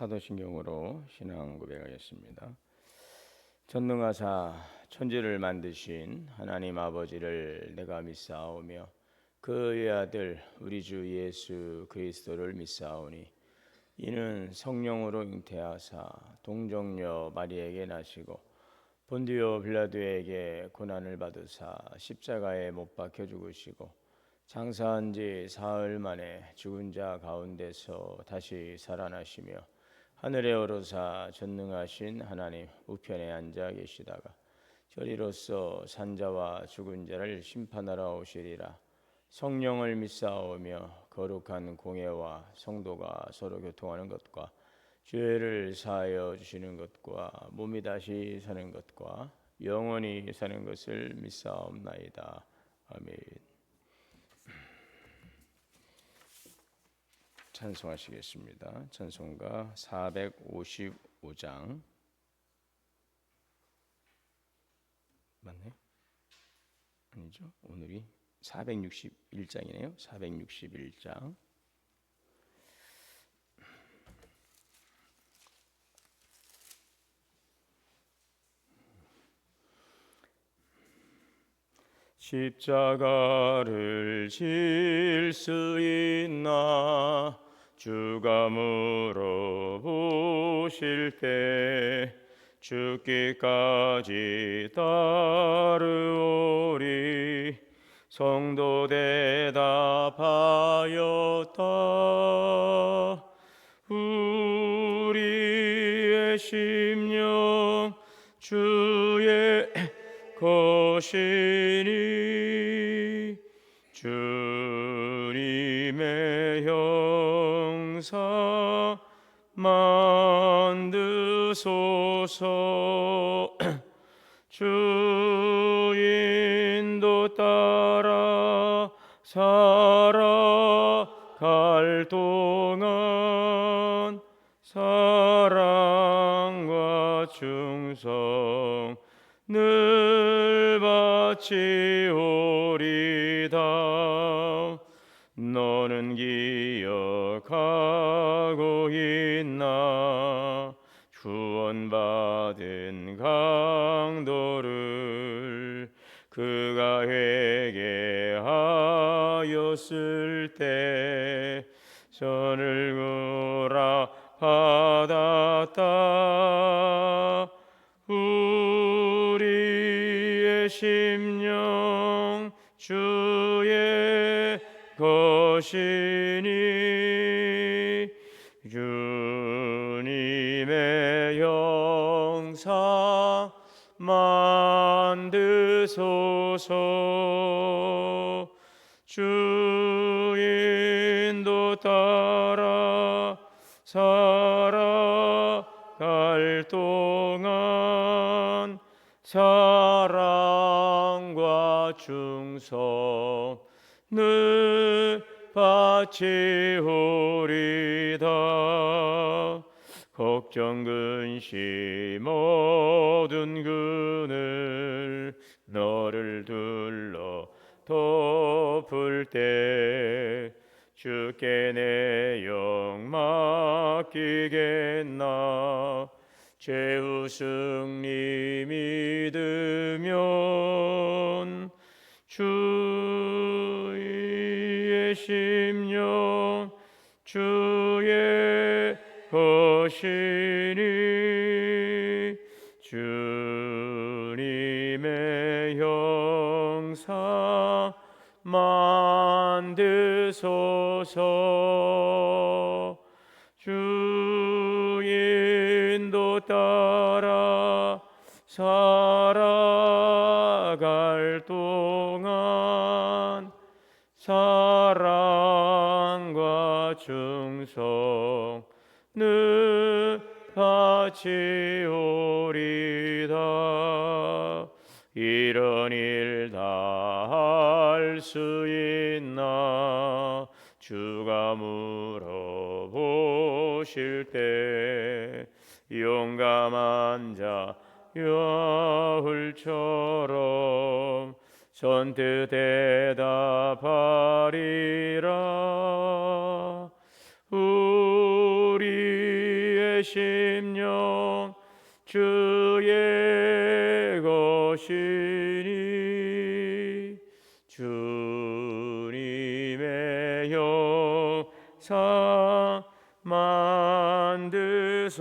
사도신경으로 신앙 고백하겠습니다. 전능하사 천지를 만드신 하나님 아버지를 내가 믿사오며 그의 아들 우리 주 예수 그리스도를 믿사오니 이는 성령으로 잉태하사 동정녀 마리에게 나시고 본디오 빌라도에게 고난을 받으사 십자가에 못 박혀 죽으시고 장사한 지 사흘 만에 죽은 자 가운데서 다시 살아나시며 하늘에 오르사 전능하신 하나님 우편에 앉아 계시다가 저리로서 산자와 죽은 자를 심판하러 오시리라. 성령을 믿사오며 거룩한 공예와 성도가 서로 교통하는 것과 죄를 사하여 주시는 것과 몸이 다시 사는 것과 영원히 사는 것을 믿사옵나이다. 아멘. 찬송하시겠습니다. 찬송가 455장 맞나요? 아니죠. 오늘이 461장이네요. 461장 십자가를 질 수 있나 주가 물어보실 때 죽기까지 따르오리. 성도 대답하였다. 우리의 심령 주의 것이니 주님의 형상 만드소서. 주 인도 따라 살아갈 동안 사랑과 충성 늘 바치오리다. 너는 기억하고 있나 구원받은 강도를 그가 회개하였을 때 선을 구원받았다. 우리의 심령 주의 것이니 주님의 형상 만드소서. 주 인도 따라 살아갈 동안 사랑과 충성 늘 바치오리다. 걱정 근심 모든 그늘 너를 둘러 덮을 때 주께 내 영 맡기겠나. 죄우 승리 믿으면 주의 심령 주의 것이니 주님의 형상 만드소서. 주 인도 따라 살아갈 동안 사랑과 충성 늘 바치오리다. 이런 일 다 할 수 있나 주가 물어보실 때 용감한 자 여울처럼 선뜻 대답하리라. 우리의 내 심령 주의 것이니 주님의 영상 만드소서.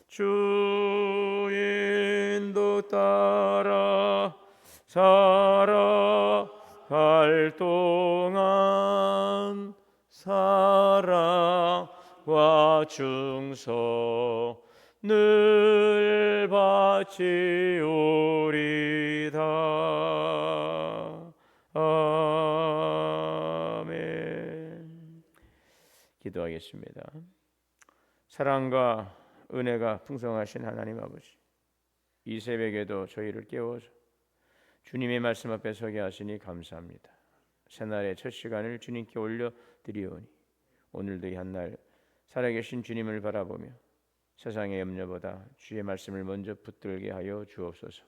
주 인도 따라 살아갈 동안 사랑과 충성 늘 바치오리다. 아멘. 기도하겠습니다. 사랑과 은혜가 풍성하신 하나님 아버지, 이 새벽에도 저희를 깨워서 주님의 말씀 앞에 서게 하시니 감사합니다. 새날의 첫 시간을 주님께 올려드리오니 오늘도 이 한날 살아계신 주님을 바라보며 세상의 염려보다 주의 말씀을 먼저 붙들게 하여 주옵소서.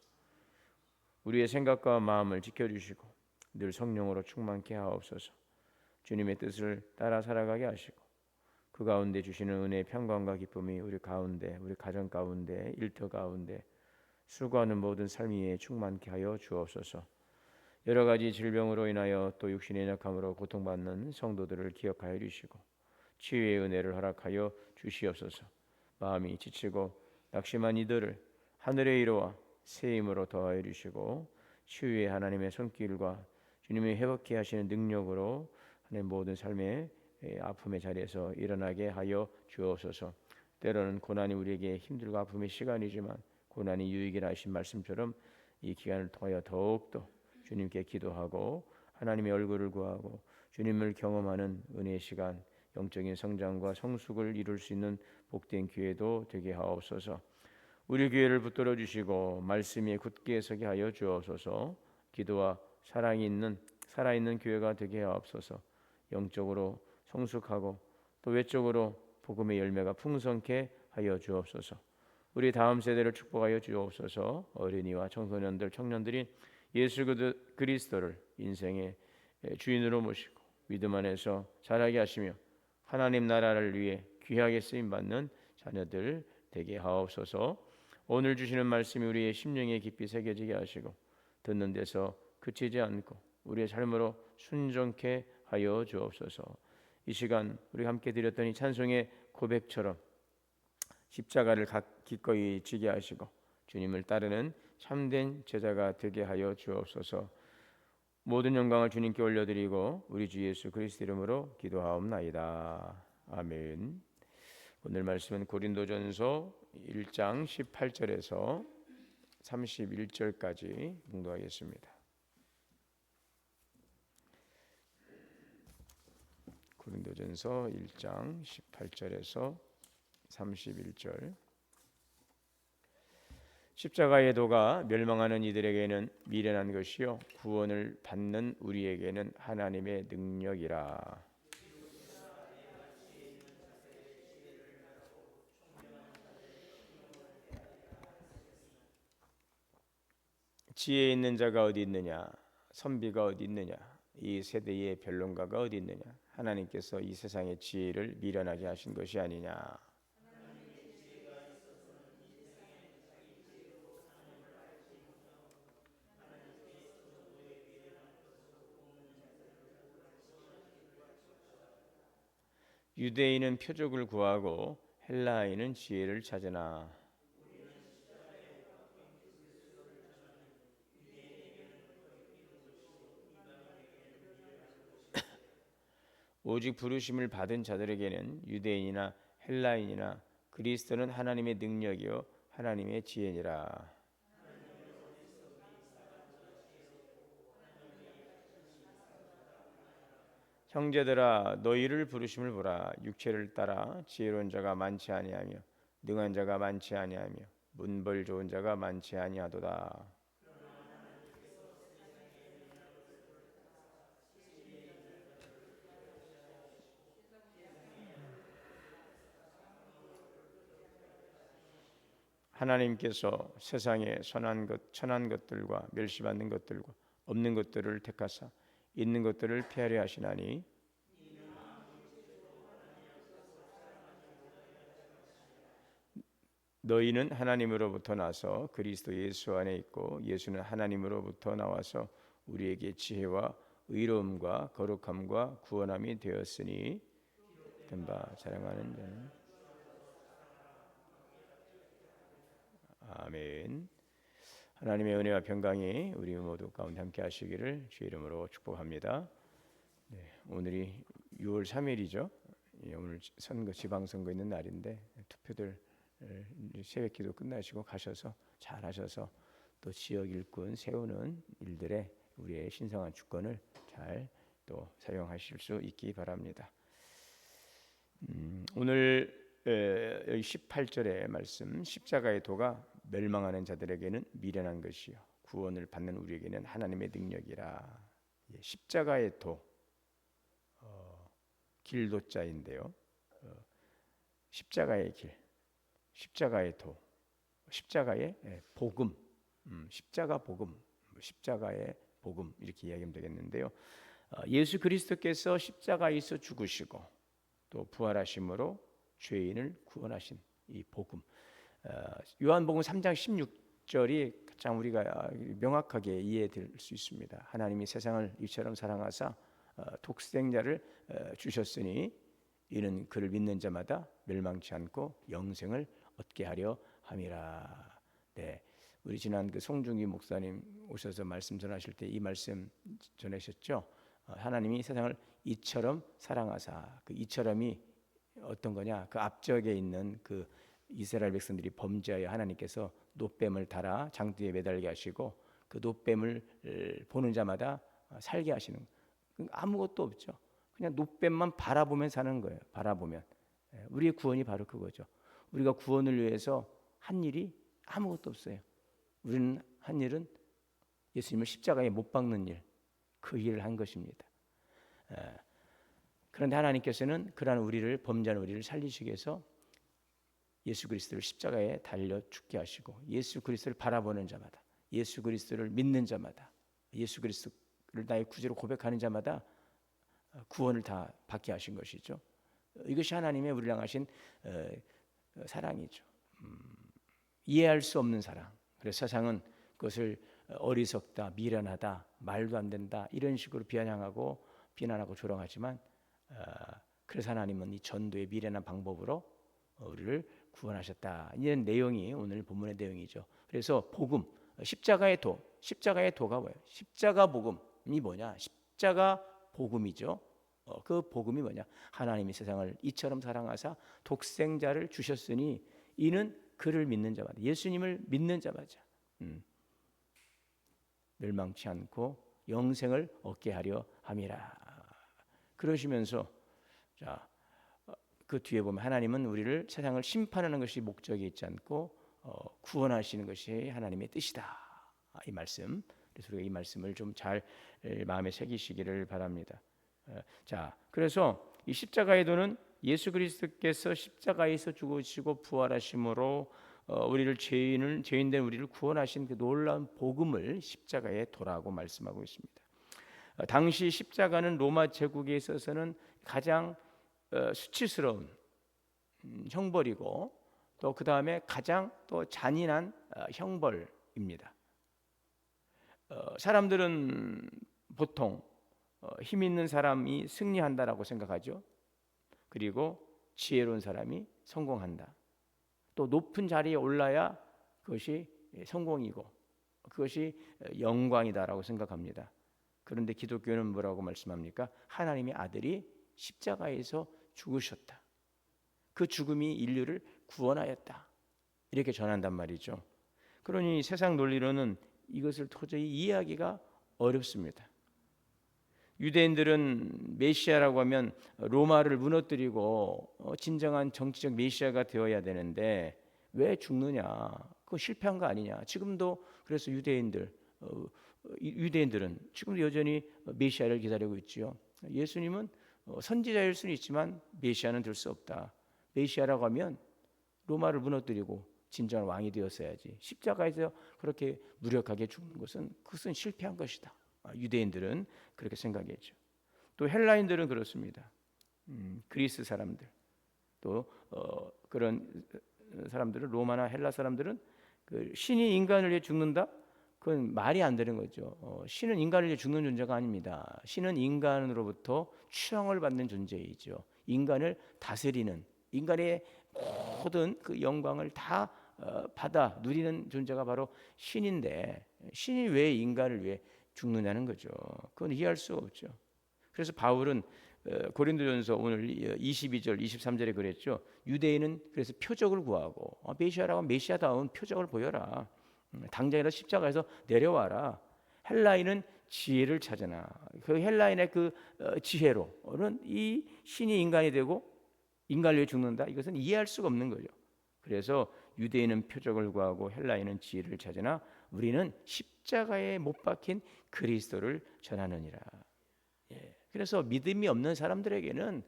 우리의 생각과 마음을 지켜주시고 늘 성령으로 충만케 하옵소서. 주님의 뜻을 따라 살아가게 하시고 그 가운데 주시는 은혜의 평강과 기쁨이 우리 가운데, 우리 가정 가운데, 일터 가운데 수고하는 모든 삶 위에 충만케 하여 주옵소서. 여러 가지 질병으로 인하여 또 육신의 약함으로 고통받는 성도들을 기억하여 주시고 치유의 은혜를 허락하여 주시옵소서. 마음이 지치고 낙심한 이들을 하늘의 이로와 새 힘으로 더하여 주시고 치유의 하나님의 손길과 주님의 회복케 하시는 능력으로 하나님 모든 삶의 아픔의 자리에서 일어나게 하여 주옵소서. 때로는 고난이 우리에게 힘들고 아픔의 시간이지만 고난이 유익이라 하신 말씀처럼 이 기간을 통하여 더욱더 주님께 기도하고 하나님의 얼굴을 구하고 주님을 경험하는 은혜의 시간, 영적인 성장과 성숙을 이룰 수 있는 복된 기회도 되게 하옵소서. 우리 교회를 붙들어 주시고 말씀에 굳게 서게 하여 주옵소서. 기도와 사랑이 있는 살아있는 교회가 되게 하옵소서. 영적으로 성숙하고 또 외적으로 복음의 열매가 풍성케 하여 주옵소서. 우리 다음 세대를 축복하여 주옵소서. 어린이와 청소년들, 청년들이 예수 그리스도를 인생의 주인으로 모시고 믿음 안에서 자라게 하시며 하나님 나라를 위해 귀하게 쓰임받는 자녀들 되게 하옵소서. 오늘 주시는 말씀이 우리의 심령에 깊이 새겨지게 하시고 듣는 데서 그치지 않고 우리의 삶으로 순종케 하여 주옵소서. 이 시간 우리 함께 드렸던 이 찬송의 고백처럼 십자가를 기꺼이 지게 하시고 주님을 따르는 참된 제자가 되게 하여 주옵소서. 모든 영광을 주님께 올려드리고 우리 주 예수 그리스도 이름으로 기도하옵나이다. 아멘. 오늘 말씀은 고린도전서 1장 18절에서 31절까지 봉독하겠습니다. 고린도전서 1장 18절에서 31절. 십자가의 도가 멸망하는 이들에게는 미련한 것이요 구원을 받는 우리에게는 하나님의 능력이라. 지혜 있는 자가 어디 있느냐? 선비가 어디 있느냐? 이 세대의 변론가가 어디 있느냐? 하나님께서 이 세상의 지혜를 미련하게 하신 것이 아니냐? 유대인은 표적을 구하고 헬라인은 지혜를 찾으나 오직 부르심을 받은 자들에게는 유대인이나 헬라인이나 그리스도는 하나님의 능력이요 하나님의 지혜니라. 형제들아 너희를 부르심을 보라. 육체를 따라 지혜로운 자가 많지 아니하며 능한 자가 많지 아니하며 문벌 좋은 자가 많지 아니하도다. 하나님께서 세상에 천한 것들과 멸시받는 것들과 없는 것들을 택하사 있는 것들을 피하려 하시나니 너희는 하나님으로부터 나서 그리스도 예수 안에 있고 예수는 하나님으로부터 나와서 우리에게 지혜와 의로움과 거룩함과 구원함이 되었으니 된 바 자랑하는 자는 아멘. 하나님의 은혜와 평강이 우리 모두 가운데 함께 하시기를 주의 이름으로 축복합니다. 네, 오늘이 6월 3일이죠. 오늘 선거 지방선거 있는 날인데 투표들 새벽기도 끝나시고 가셔서 잘 하셔서 또 지역 일꾼 세우는 일들에 우리의 신성한 주권을 잘 또 사용하실 수 있기 바랍니다. 오늘 18절의 말씀, 십자가의 도가 멸망하는 자들에게는 미련한 것이요 구원을 받는 우리에게는 하나님의 능력이라. 십자가의 도, 길도자인데요. 십자가의 길, 십자가의 도, 십자가의 복음, 십자가 복음, 십자가의 복음 이렇게 이야기하면 되겠는데요. 예수 그리스도께서 십자가에서 죽으시고 또 부활하심으로 죄인을 구원하신 이 복음. 요한복음 3장 16절이 가장 우리가 명확하게 이해될 수 있습니다. 하나님이 세상을 이처럼 사랑하사 독생자를 주셨으니 이는 그를 믿는 자마다 멸망치 않고 영생을 얻게 하려 함이라. 네, 우리 지난 그 송중기 목사님 오셔서 말씀 전하실 때 이 말씀 전하셨죠. 하나님이 세상을 이처럼 사랑하사, 그 이처럼이 어떤 거냐? 그 앞쪽에 있는 그 이스라엘 백성들이 범죄하여 하나님께서 놋뱀을 달아 장대에 매달게 하시고 그 놋뱀을 보는 자마다 살게 하시는, 아무것도 없죠. 그냥 놋뱀만 바라보면 사는 거예요. 바라보면. 우리의 구원이 바로 그거죠. 우리가 구원을 위해서 한 일이 아무것도 없어요. 우리는 한 일은 예수님을 십자가에 못 박는 일, 그 일을 한 것입니다. 그런데 하나님께서는 그러한 우리를, 범죄한 우리를 살리시기 위해서 예수 그리스도를 십자가에 달려 죽게 하시고 예수 그리스도를 바라보는 자마다, 예수 그리스도를 믿는 자마다, 예수 그리스도를 나의 구주로 고백하는 자마다 구원을 다 받게 하신 것이죠. 이것이 하나님의 우리를 향하신 사랑이죠. 이해할 수 없는 사랑. 그래서 세상은 그것을 어리석다, 미련하다, 말도 안 된다 이런 식으로 비난하고 조롱하지만 그래서 하나님은 이 전도의 미련한 방법으로 우리를 구원하셨다. 이런 내용이 오늘 본문의 내용이죠. 그래서 복음, 십자가의 도, 십자가의 도가 뭐예요? 십자가 복음이 뭐냐? 십자가 복음이죠. 그 복음이 뭐냐? 하나님이 세상을 이처럼 사랑하사 독생자를 주셨으니 이는 그를 믿는 자마다, 예수님을 믿는 자마다 멸망치 않고 영생을 얻게 하려 함이라. 그러시면서 자, 그 뒤에 보면 하나님은 우리를 세상을 심판하는 것이 목적이 있지 않고 구원하시는 것이 하나님의 뜻이다. 이 말씀. 그래서 우리가 이 말씀을 좀 잘 마음에 새기시기를 바랍니다. 자, 그래서 이 십자가의 도는 예수 그리스도께서 십자가에서 죽으시고 부활하심으로 우리를 죄인된 우리를 구원하신 그 놀라운 복음을 십자가의 도라고 말씀하고 있습니다. 당시 십자가는 로마 제국에 있어서는 가장 수치스러운 형벌이고 또 그 다음에 가장 또 잔인한 형벌입니다. 사람들은 보통 힘 있는 사람이 승리한다라고 생각하죠. 그리고 지혜로운 사람이 성공한다. 또 높은 자리에 올라야 그것이 성공이고 그것이 영광이다라고 생각합니다. 그런데 기독교는 뭐라고 말씀합니까? 하나님의 아들이 십자가에서 죽으셨다. 그 죽음이 인류를 구원하였다. 이렇게 전한단 말이죠. 그러니 세상 논리로는 이것을 도저히 이해하기가 어렵습니다. 유대인들은 메시아라고 하면 로마를 무너뜨리고 진정한 정치적 메시아가 되어야 되는데 왜 죽느냐? 그거 실패한 거 아니냐? 지금도 그래서 유대인들은 지금도 여전히 메시아를 기다리고 있지요. 예수님은 선지자일 수는 있지만 메시아는 될 수 없다. 메시아라고 하면 로마를 무너뜨리고 진정한 왕이 되었어야지. 십자가에서 그렇게 무력하게 죽는 것은 그것은 실패한 것이다. 유대인들은 그렇게 생각했죠. 또 헬라인들은 그렇습니다. 그리스 사람들 또 그런 사람들은, 로마나 헬라 사람들은 그 신이 인간을 위해 죽는다? 그건 말이 안 되는 거죠. 신은 인간을 위해 죽는 존재가 아닙니다. 신은 인간으로부터 추앙을 받는 존재이죠. 인간을 다스리는, 인간의 모든 그 영광을 다 받아 누리는 존재가 바로 신인데, 신이 왜 인간을 위해 죽느냐는 거죠. 그건 이해할 수가 없죠. 그래서 바울은 고린도전서 오늘 22절 23절에 그랬죠. 유대인은 그래서 표적을 구하고, 메시아라고 메시아다운 표적을 보여라. 당장이라 십자가에서 내려와라. 헬라인은 지혜를 찾으나, 그 헬라인의 그 지혜로는 이 신이 인간이 되고 인간을 위해 죽는다, 이것은 이해할 수가 없는 거죠. 그래서 유대인은 표적을 구하고 헬라인은 지혜를 찾으나 우리는 십자가에 못 박힌 그리스도를 전하느니라. 그래서 믿음이 없는 사람들에게는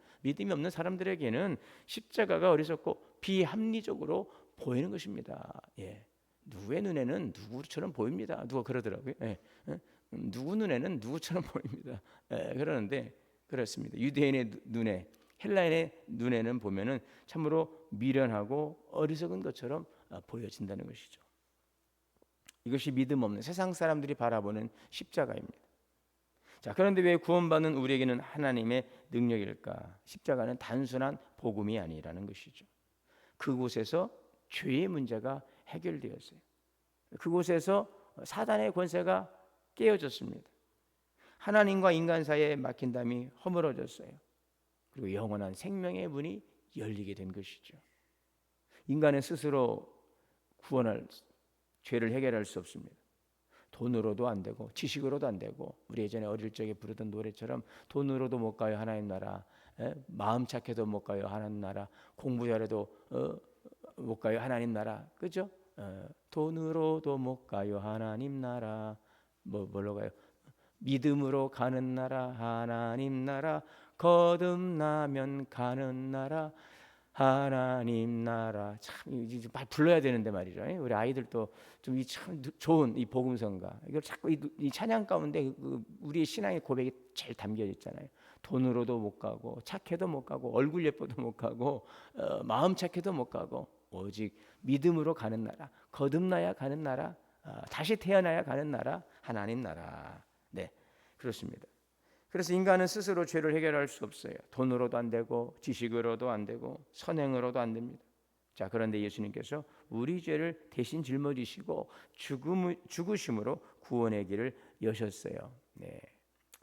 십자가가 어리석고 비합리적으로 보이는 것입니다. 누구의 눈에는 누구처럼 보입니다. 누가 그러더라고요. 누구 눈에는 누구처럼 보입니다. 그러는데 그렇습니다. 유대인의 눈에, 헬라인의 눈에는 보면은 참으로 미련하고 어리석은 것처럼 보여진다는 것이죠. 이것이 믿음 없는 세상 사람들이 바라보는 십자가입니다. 자, 그런데 왜 구원받는 우리에게는 하나님의 능력일까? 십자가는 단순한 복음이 아니라는 것이죠. 그곳에서 죄의 문제가 해결되었어요. 그곳에서 사단의 권세가 깨어졌습니다. 하나님과 인간 사이에 막힌 담이 허물어졌어요. 그리고 영원한 생명의 문이 열리게 된 것이죠. 인간은 스스로 구원할, 죄를 해결할 수 없습니다. 돈으로도 안 되고 지식으로도 안 되고, 우리 예전에 어릴 적에 부르던 노래처럼 돈으로도 못 가요 하나님 나라, 마음 착해도 못 가요 하나님 나라, 공부 잘해도 못 가요 하나님 나라, 그죠? 돈으로도 못 가요 하나님 나라, 뭘로 가요? 믿음으로 가는 나라 하나님 나라, 거듭나면 가는 나라 하나님 나라. 참 이제 말 불러야 되는데 말이죠. 우리 아이들도 좀 이 참 좋은 이 복음성가, 이걸 자꾸 이 찬양 가운데 우리의 신앙의 고백이 제일 담겨 있잖아요. 돈으로도 못 가고 착해도 못 가고 얼굴 예뻐도 못 가고 마음 착해도 못 가고 오직 믿음으로 가는 나라, 거듭나야 가는 나라, 다시 태어나야 가는 나라, 하나님 나라. 네, 그렇습니다. 그래서 인간은 스스로 죄를 해결할 수 없어요. 돈으로도 안 되고 지식으로도 안 되고 선행으로도 안 됩니다. 자, 그런데 예수님께서 우리 죄를 대신 짊어지시고 죽으심으로 구원의 길을 여셨어요. 네,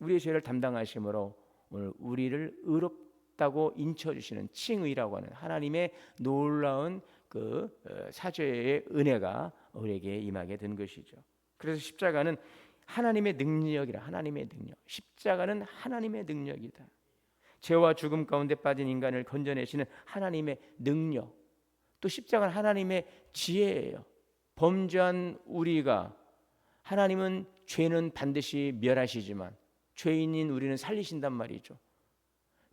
우리의 죄를 담당하심으로 오늘 우리를 의롭다고 인쳐주시는 칭의라고 하는 하나님의 놀라운 그 사죄의 은혜가 우리에게 임하게 된 것이죠. 그래서 십자가는 하나님의 능력이라, 하나님의 능력. 십자가는 하나님의 능력이다. 죄와 죽음 가운데 빠진 인간을 건져내시는 하나님의 능력. 또 십자가는 하나님의 지혜예요. 범죄한 우리가, 하나님은 죄는 반드시 멸하시지만 죄인인 우리는 살리신단 말이죠.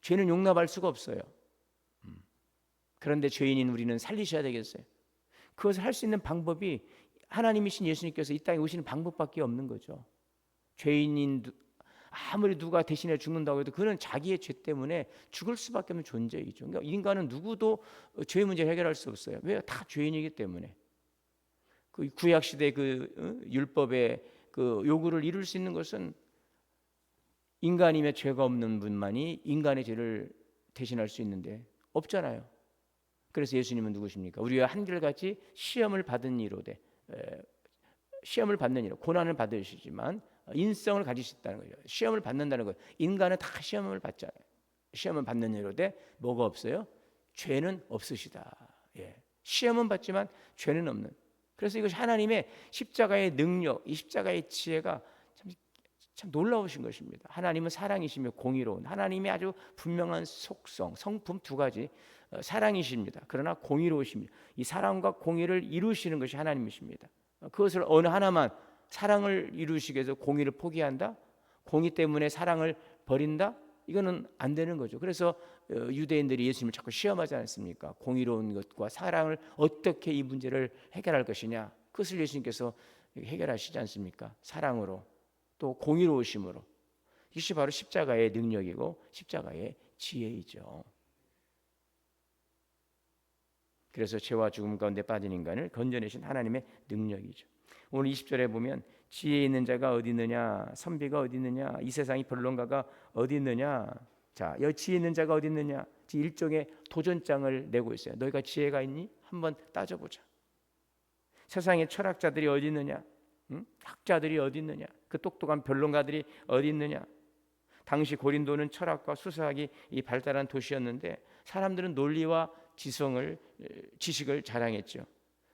죄는 용납할 수가 없어요. 그런데 죄인인 우리는 살리셔야 되겠어요. 그것을 할 수 있는 방법이 하나님이신 예수님께서 이 땅에 오시는 방법밖에 없는 거죠. 죄인인 아무리 누가 대신해 죽는다고 해도 그는 자기의 죄 때문에 죽을 수밖에 없는 존재이죠. 그러니까 인간은 누구도 죄의 문제를 해결할 수 없어요. 왜요? 다 죄인이기 때문에. 그 구약 시대 그 율법의 그 요구를 이룰 수 있는 것은 인간이며 죄가 없는 분만이 인간의 죄를 대신할 수 있는데 없잖아요. 그래서 예수님은 누구십니까? 우리와 한결같이 시험을 받은 이로되, 시험을 받는 이로 고난을 받으시지만 인성을 가지셨다는 거죠. 시험을 받는다는 거예요. 인간은 다 시험을 받잖아요. 시험을 받는 이로되 뭐가 없어요? 죄는 없으시다. 시험은 받지만 죄는 없는. 그래서 이것이 하나님의 십자가의 능력, 이 십자가의 지혜가 참 놀라우신 것입니다. 하나님은 사랑이시며 공의로운, 하나님의 아주 분명한 속성, 성품 두 가지, 사랑이십니다. 그러나 공의로우십니다. 이 사랑과 공의를 이루시는 것이 하나님이십니다. 그것을 어느 하나만, 사랑을 이루시기 위해서 공의를 포기한다? 공의 때문에 사랑을 버린다? 이거는 안 되는 거죠. 그래서 유대인들이 예수님을 자꾸 시험하지 않습니까? 공의로운 것과 사랑을 어떻게 이 문제를 해결할 것이냐? 그것을 예수님께서 해결하시지 않습니까? 사랑으로, 또 공의로우심으로. 이것이 바로 십자가의 능력이고 십자가의 지혜이죠. 그래서 죄와 죽음 가운데 빠진 인간을 건져내신 하나님의 능력이죠. 오늘 20절에 보면 지혜 있는 자가 어디 있느냐, 선비가 어디 있느냐, 이 세상이 변론가가 어디 있느냐. 자, 여기 지혜 있는 자가 어디 있느냐, 일종의 도전장을 내고 있어요. 너희가 지혜가 있니? 한번 따져보자. 세상의 철학자들이 어디 있느냐, 학자들이 어디 있느냐, 그 똑똑한 변론가들이 어디 있느냐. 당시 고린도는 철학과 수사학이 발달한 도시였는데 사람들은 논리와 지식을 자랑했죠.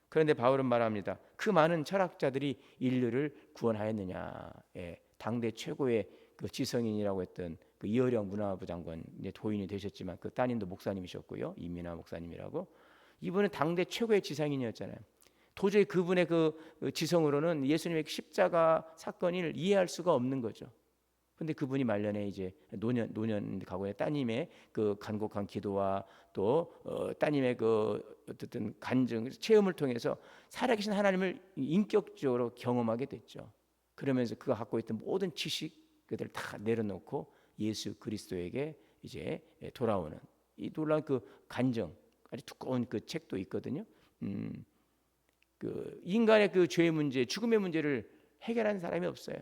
그런데 바울은 말합니다. 그 많은 철학자들이 인류를 구원하였느냐. 예, 당대 최고의 그 지성인이라고 했던 그 이어령 문화부 장관, 이제 도인이 되셨지만 그 따님도 목사님이셨고요, 이민아 목사님이라고. 이분은 당대 최고의 지성인이었잖아요. 도저히 그분의 그 지성으로는 예수님의 십자가 사건을 이해할 수가 없는 거죠. 근데 그분이 말년에 이제 노년 가고의 따님의 그 간곡한 기도와 또 따님의 그 어쨌든 간증 체험을 통해서 살아계신 하나님을 인격적으로 경험하게 됐죠. 그러면서 그가 갖고 있던 모든 지식들을 다 내려놓고 예수 그리스도에게 이제 돌아오는 이 놀라운 그 간증, 아주 두꺼운 그 책도 있거든요. 그 인간의 그 죄의 문제, 죽음의 문제를 해결하는 사람이 없어요.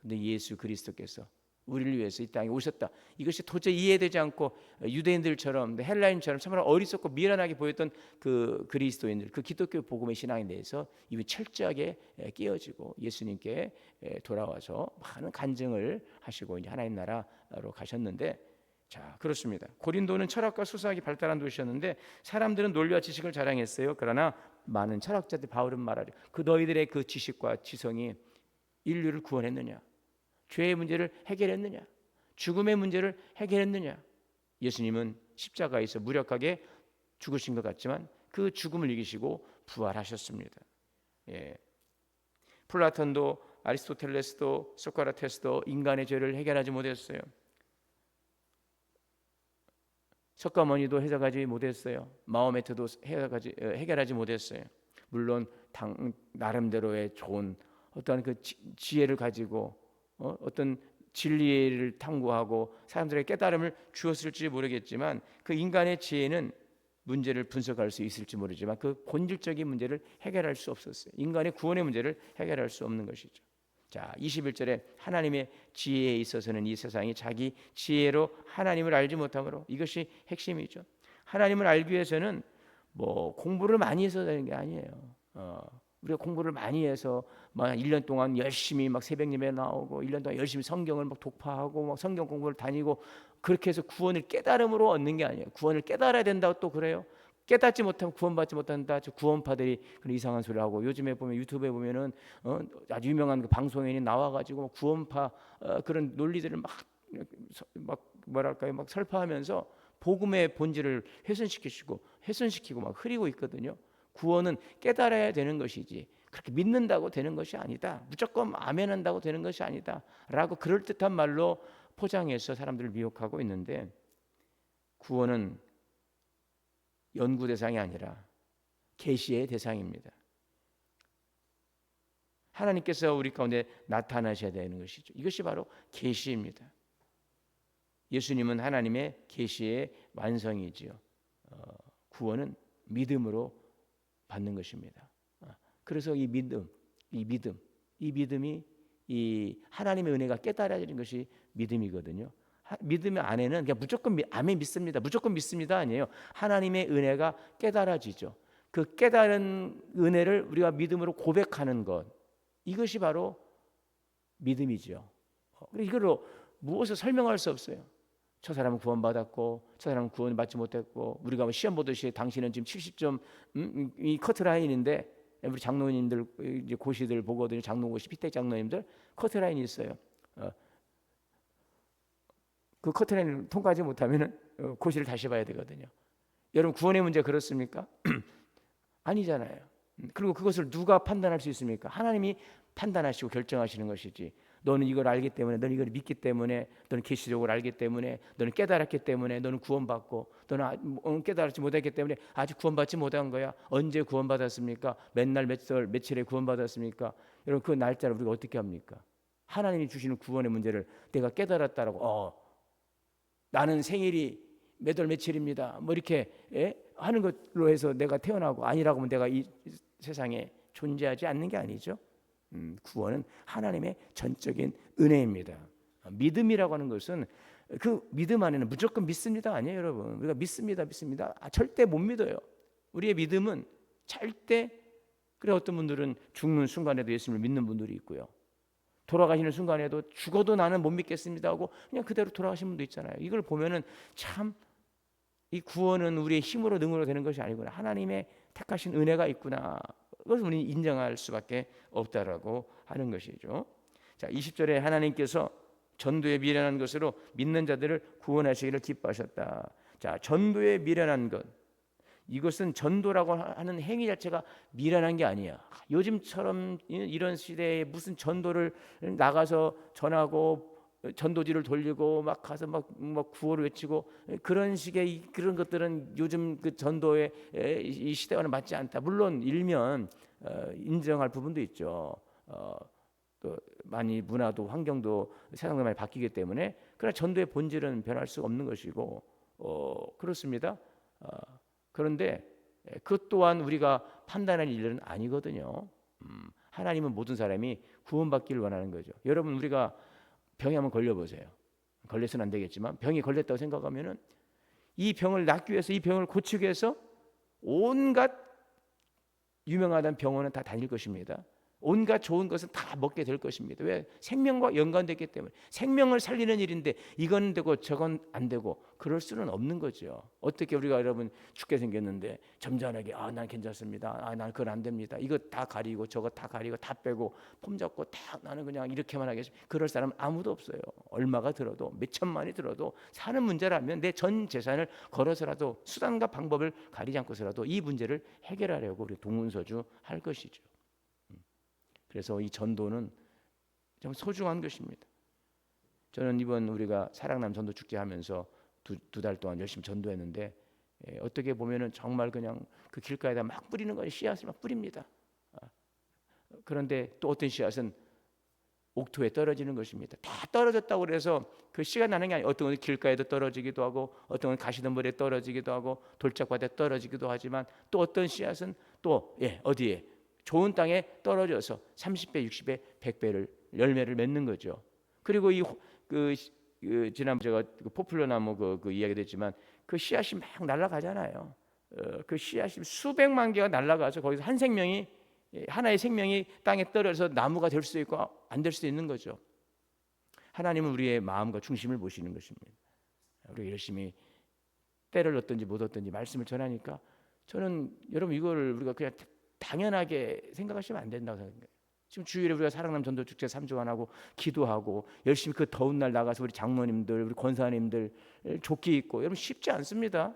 근데 예수 그리스도께서 우리를 위해서 이 땅에 오셨다. 이것이 도저히 이해되지 않고 유대인들처럼 헬라인처럼 정말 어리석고 미련하게 보였던 그 그리스도인들, 그 기독교 복음의 신앙에 대해서 이미 철저하게 깨어지고 예수님께 돌아와서 많은 간증을 하시고 이제 하나님 나라로 가셨는데, 자, 그렇습니다. 고린도는 철학과 수사학이 발달한 도시였는데 사람들은 논리와 지식을 자랑했어요. 그러나 많은 철학자들, 바울은 말하죠. 그 너희들의 그 지식과 지성이 인류를 구원했느냐? 죄의 문제를 해결했느냐? 죽음의 문제를 해결했느냐? 예수님은 십자가에서 무력하게 죽으신 것 같지만 그 죽음을 이기시고 부활하셨습니다. 예. 플라톤도 아리스토텔레스도 소크라테스도 인간의 죄를 해결하지 못했어요. 석가모니도 해결하지 못했어요. 마호메트도 해결하지 못했어요. 물론 나름대로의 좋은 어떤 그 지혜를 가지고 어떤 진리를 탐구하고 사람들에게 깨달음을 주었을지 모르겠지만 그 인간의 지혜는 문제를 분석할 수 있을지 모르지만 그 본질적인 문제를 해결할 수 없었어요. 인간의 구원의 문제를 해결할 수 없는 것이죠. 자, 21절에 하나님의 지혜에 있어서는 이 세상이 자기 지혜로 하나님을 알지 못하므로, 이것이 핵심이죠. 하나님을 알기 위해서는 뭐 공부를 많이 해서 되는 게 아니에요. 우리가 공부를 많이 해서 막 1년 동안 열심히 막 새벽 예배 나오고 1년 동안 열심히 성경을 막 독파하고 막 성경 공부를 다니고 그렇게 해서 구원을 깨달음으로 얻는 게 아니에요. 구원을 깨달아야 된다고 또 그래요. 깨닫지 못하면 구원받지 못한다. 구원파들이 그런 이상한 소리를 하고, 요즘에 보면 유튜브에 보면은 아주 유명한 그 방송인이 나와가지고 구원파 그런 논리들을 막 뭐랄까요, 막 설파하면서 복음의 본질을 훼손시키고 막 흐리고 있거든요. 구원은 깨달아야 되는 것이지 그렇게 믿는다고 되는 것이 아니다. 무조건 아멘한다고 되는 것이 아니다. 라고 그럴듯한 말로 포장해서 사람들을 미혹하고 있는데, 구원은 연구 대상이 아니라 계시의 대상입니다. 하나님께서 우리 가운데 나타나셔야 되는 것이죠. 이것이 바로 계시입니다. 예수님은 하나님의 계시의 완성이지요. 구원은 믿음으로 받는 것입니다. 그래서 이 믿음이 이 하나님의 은혜가 깨달아지는 것이 믿음이거든요. 믿음 안에는 그냥 무조건 아멘 믿습니다, 무조건 믿습니다 아니에요. 하나님의 은혜가 깨달아지죠. 그 깨달은 은혜를 우리가 믿음으로 고백하는 것, 이것이 바로 믿음이죠. 이걸로 무엇을 설명할 수 없어요. 저 사람은 구원받았고 저 사람은 구원받지 못했고, 우리가 시험 보듯이 당신은 지금 70점 이 커트라인인데, 우리 장로님들 이제 고시들 보거든요. 장로고시 피택 장로님들 커트라인이 있어요. 그 커트라인을 통과하지 못하면은 고시를 다시 봐야 되거든요. 여러분, 구원의 문제 그렇습니까? 아니잖아요. 그리고 그것을 누가 판단할 수 있습니까? 하나님이 판단하시고 결정하시는 것이지. 너는 이걸 알기 때문에, 너는 이걸 믿기 때문에, 너는 계시적으로 알기 때문에, 너는 깨달았기 때문에 너는 구원받고, 너는 깨달지 못했기 때문에 아직 구원받지 못한 거야. 언제 구원받았습니까? 맨날 며칠에 구원받았습니까? 여러분, 그 날짜를 우리가 어떻게 합니까? 하나님이 주시는 구원의 문제를 내가 깨달았다라고 나는 생일이 몇 월 며칠입니다, 뭐 이렇게 하는 것로 해서 내가 태어나고 아니라고 하면 내가 이 세상에 존재하지 않는 게 아니죠. 구원은 하나님의 전적인 은혜입니다. 믿음이라고 하는 것은 그 믿음 안에는 무조건 믿습니다 아니에요, 여러분. 우리가 믿습니다. 절대 못 믿어요. 우리의 믿음은 절대. 그래 어떤 분들은 죽는 순간에도 예수님을 믿는 분들이 있고요. 돌아가시는 순간에도 죽어도 나는 못 믿겠습니다 하고 그냥 그대로 돌아가신 분도 있잖아요. 이걸 보면은 참 이 구원은 우리의 힘으로 능으로 되는 것이 아니구나. 하나님의 택하신 은혜가 있구나. 그것을 우리는 인정할 수밖에 없다라고 하는 것이죠. 자, 20절에 하나님께서 전도에 미련한 것으로 믿는 자들을 구원하시기를 기뻐하셨다. 자, 전도에 미련한 것. 이것은 전도라고 하는 행위 자체가 미련한 게 아니야. 요즘처럼 이런 시대에 무슨 전도를 나가서 전하고 전도지를 돌리고 막 가서 막 구호를 외치고 그런 식의 그런 것들은 요즘 그 전도의 이 시대와는 맞지 않다. 물론 일면 인정할 부분도 있죠. 또 많이 문화도 환경도 세상도 많이 바뀌기 때문에 그러나 전도의 본질은 변할 수 없는 것이고 그렇습니다. 그런데 그것 또한 우리가 판단할 일은 아니거든요. 하나님은 모든 사람이 구원받기를 원하는 거죠. 여러분 우리가 병에 한번 걸려보세요. 걸려서는 안 되겠지만 병이 걸렸다고 생각하면은 이 병을 낫기 위해서 이 병을 고치기 위해서 온갖 유명하다는 병원은 다 다닐 것입니다. 온갖 좋은 것은 다 먹게 될 것입니다. 왜? 생명과 연관됐기 때문에. 생명을 살리는 일인데 이건 되고 저건 안 되고 그럴 수는 없는 거죠. 어떻게 우리가 여러분 죽게 생겼는데 점잖하게 난 괜찮습니다. 난 그건 안 됩니다. 이거 다 가리고 저거 다 가리고 다 빼고 폼 잡고 다 나는 그냥 이렇게만 하겠습니다. 그럴 사람 아무도 없어요. 얼마가 들어도 몇 천만이 들어도 사는 문제라면 내 전 재산을 걸어서라도 수단과 방법을 가리지 않고서라도 이 문제를 해결하려고 우리 동문서주 할 것이죠. 그래서 이 전도는 참 소중한 것입니다. 저는 이번 우리가 사랑남 전도 축제 하면서 두 달 동안 열심히 전도했는데 어떻게 보면은 정말 그냥 그 길가에다 막 뿌리는 거예요. 씨앗을 막 뿌립니다. 그런데 또 어떤 씨앗은 옥토에 떨어지는 것입니다. 다 떨어졌다고 그래서 그 씨가 나는 게 아니에요. 어떤 건 길가에도 떨어지기도 하고 어떤 건 가시덤불에 떨어지기도 하고 돌짝밭에 떨어지기도 하지만 또 어떤 씨앗은 또 어디에 좋은 땅에 떨어져서 30배, 60배, 100배를 열매를 맺는 거죠. 그리고 지난 제가 포플러 나무 그 이야기됐지만 그 씨앗이 막 날아가잖아요. 그 씨앗이 수백만 개가 날아가서 거기서 한 생명이 하나의 생명이 땅에 떨어져서 나무가 될 수도 있고 안 될 수도 있는 거죠. 하나님은 우리의 마음과 중심을 보시는 것입니다. 우리가 열심히 때를 얻든지 못 얻든지 말씀을 전하니까 저는 여러분 이걸 우리가 그냥 당연하게 생각하시면 안 된다고 생각해요. 지금 주일에 우리가 사랑남 전도 축제 3주간하고 기도하고 열심히 그 더운 날 나가서 우리 장로님들, 우리 권사님들 조끼 입고 여러분 쉽지 않습니다.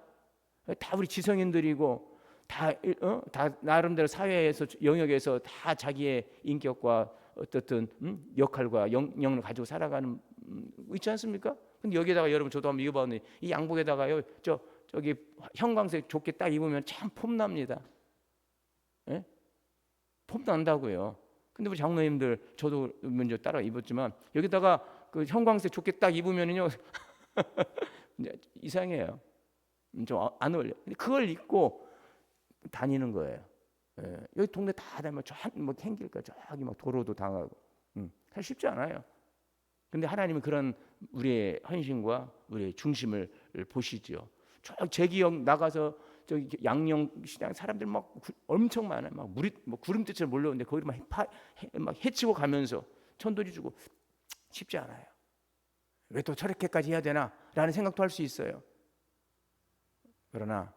다 우리 지성인들이고 다 나름대로 사회에서 영역에서 다 자기의 인격과 어떻든 역할과 영역을 가지고 살아가는 있지 않습니까? 근데 여기다가 여러분 저도 한번 입어봤는데 이 양복에다가요 저기 형광색 조끼 딱 입으면 참 폼납니다. 예? 폼 난다고요. 근데 우리 장로님들 저도 먼저 따라 입었지만 여기다가 그 형광색 조끼 딱 입으면은요 이상해요. 좀 안 어울려. 근데 그걸 입고 다니는 거예요. 예. 여기 동네 다 다니면 뭐 행길까 저기 막 도로도 당하고 사실 쉽지 않아요. 근데 하나님은 그런 우리의 헌신과 우리의 중심을 보시죠. 제 기억 나가서 저기 양령 시장 사람들 막 엄청 많아요. 막 물이 뭐 구름대처럼 몰려오는데 거기를 막 해치고 가면서 천도지 주고 쉽지 않아요. 왜 또 저렇게까지 해야 되나라는 생각도 할 수 있어요. 그러나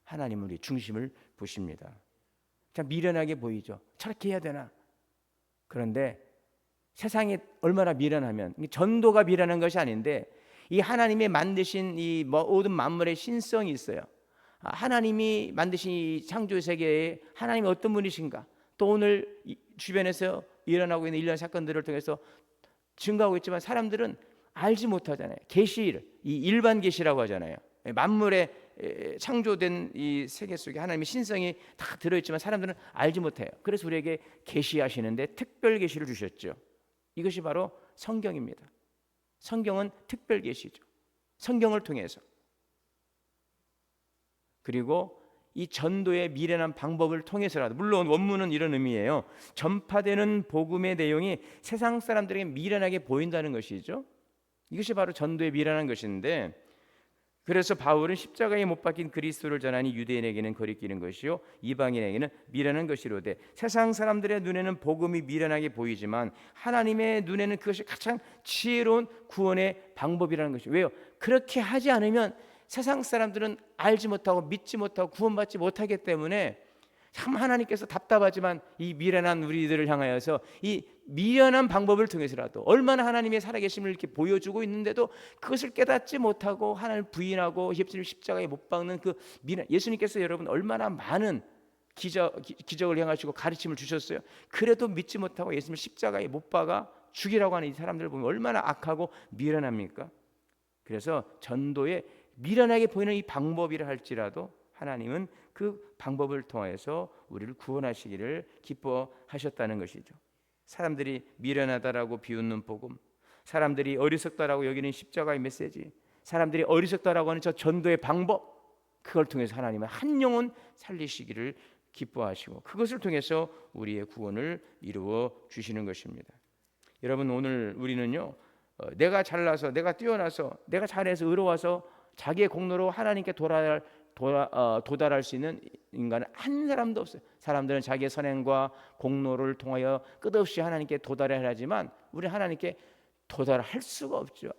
하나님은 우리 중심을 보십니다. 참 미련하게 보이죠. 저렇게 해야 되나? 그런데 세상이 얼마나 미련하면 전도가 미련한 것이 아닌데 이 하나님이 만드신 이 모든 만물의 신성이 있어요. 하나님이 만드신 이 창조 세계에 하나님이 어떤 분이신가? 또 오늘 주변에서 일어나고 있는 일련 사건들을 통해서 증가하고 있지만 사람들은 알지 못하잖아요. 계시를 이 일반 계시라고 하잖아요. 만물의 창조된 이 세계 속에 하나님의 신성이 다 들어있지만 사람들은 알지 못해요. 그래서 우리에게 계시하시는데 특별 계시를 주셨죠. 이것이 바로 성경입니다. 성경은 특별 계시죠. 성경을 통해서 그리고 이 전도의 미련한 방법을 통해서라도, 물론 원문은 이런 의미예요. 전파되는 복음의 내용이 세상 사람들에게 미련하게 보인다는 것이죠. 이것이 바로 전도의 미련한 것인데, 그래서 바울은 십자가에 못 박힌 그리스도를 전하니 유대인에게는 거리끼는 것이요 이방인에게는 미련한 것이로되, 세상 사람들의 눈에는 복음이 미련하게 보이지만 하나님의 눈에는 그것이 가장 지혜로운 구원의 방법이라는 것이죠. 왜요? 그렇게 하지 않으면 세상 사람들은 알지 못하고 믿지 못하고 구원받지 못하기 때문에 참 하나님께서 답답하지만 이 미련한 우리들을 향하여서 이 미련한 방법을 통해서라도, 얼마나 하나님의 살아계심을 이렇게 보여주고 있는데도 그것을 깨닫지 못하고 하나님을 부인하고 예수님 십자가에 못 박는 그 미련, 예수님께서 여러분 얼마나 많은 기적을 행하시고 가르침을 주셨어요. 그래도 믿지 못하고 예수님을 십자가에 못 박아 죽이라고 하는 이 사람들을 보면 얼마나 악하고 미련합니까? 그래서 전도에 미련하게 보이는 이 방법이라 할지라도 하나님은 그 방법을 통해서 우리를 구원하시기를 기뻐하셨다는 것이죠. 사람들이 미련하다라고 비웃는 복음, 사람들이 어리석다라고 여기는 십자가의 메시지, 사람들이 어리석다라고 하는 저 전도의 방법, 그걸 통해서 하나님은 한 영혼 살리시기를 기뻐하시고 그것을 통해서 우리의 구원을 이루어 주시는 것입니다. 여러분, 오늘 우리는요, 내가 잘나서, 내가 뛰어나서, 내가 잘해서 의로워서 자기의 공로로 하나님께 도달할 수 있는 인간은 한 사람도 없어요. 사람들은 자기의 선행과 공로를 통하여 끝없이 하나님께 도달해야 하지만 우리는 하나님께 도달할 수가 없죠.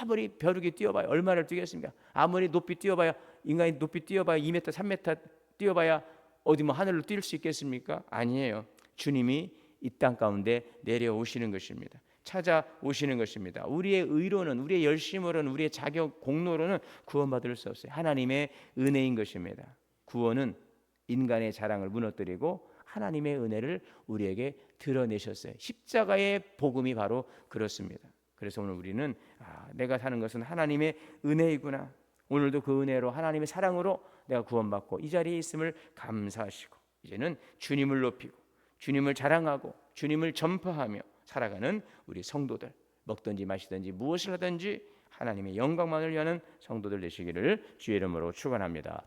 아무리 벼룩이 뛰어봐야 얼마를 뛰겠습니까? 아무리 높이 뛰어봐야, 인간이 높이 뛰어봐야 2m 3m 뛰어봐야 어디 뭐 하늘로 뛸 수 있겠습니까? 아니에요. 주님이 이 땅 가운데 내려오시는 것입니다. 찾아오시는 것입니다. 우리의 의로는, 우리의 열심으로는, 우리의 자격 공로로는 구원받을 수 없어요. 하나님의 은혜인 것입니다. 구원은 인간의 자랑을 무너뜨리고 하나님의 은혜를 우리에게 드러내셨어요. 십자가의 복음이 바로 그렇습니다. 그래서 오늘 우리는 내가 사는 것은 하나님의 은혜이구나, 오늘도 그 은혜로 하나님의 사랑으로 내가 구원받고 이 자리에 있음을 감사하시고 이제는 주님을 높이고 주님을 자랑하고 주님을 전파하며 살아가는 우리 성도들, 먹든지 마시든지 무엇을 하든지 하나님의 영광만을 위하는 성도들 되시기를 주의 이름으로 축원합니다.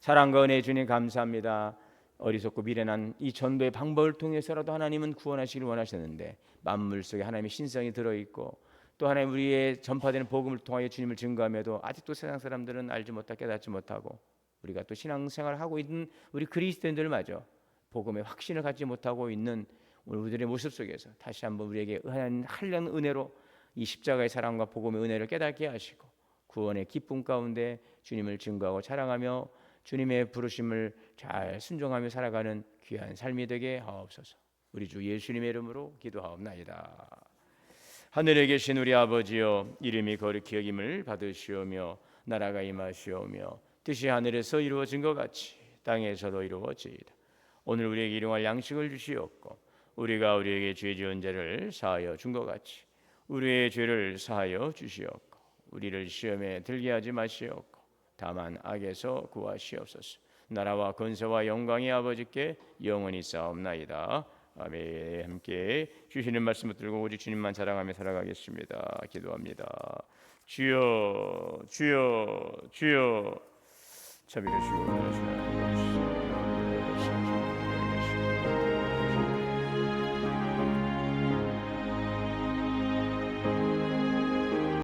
사랑과 은혜의 주님 감사합니다. 어리석고 미련한 이 전도의 방법을 통해서라도 하나님은 구원하시기를 원하셨는데 만물 속에 하나님의 신성이 들어있고 또 하나님 우리의 전파되는 복음을 통하여 주님을 증거함에도 아직도 세상 사람들은 알지 못하고 깨닫지 못하고, 우리가 또 신앙생활을 하고 있는 우리 그리스도인들마저 복음의 확신을 갖지 못하고 있는 우리들의 모습 속에서 다시 한번 우리에게 한량 은혜로 이 십자가의 사랑과 복음의 은혜를 깨닫게 하시고 구원의 기쁨 가운데 주님을 증거하고 자랑하며 주님의 부르심을 잘 순종하며 살아가는 귀한 삶이 되게 하옵소서. 우리 주 예수님의 이름으로 기도하옵나이다. 하늘에 계신 우리 아버지여, 이름이 거룩히 여김을 받으시오며 나라가 임하시오며 뜻이 하늘에서 이루어진 것 같이 땅에서도 이루어지이다. 오늘 우리에게 일용할 양식을 주시옵고 우리가 우리에게 죄 지은 자를 사하여 준 것 같이 우리의 죄를 사하여 주시옵고 우리를 시험에 들게 하지 마시옵고 다만 악에서 구하시옵소서. 나라와 권세와 영광이 아버지께 영원히 쌓옵나이다. 아멘. 함께 주시는 말씀을 들고 오직 주님만 자랑하며 살아가겠습니다. 기도합니다. 주여 주여 주여, 자비로시고 원하시는 아버지,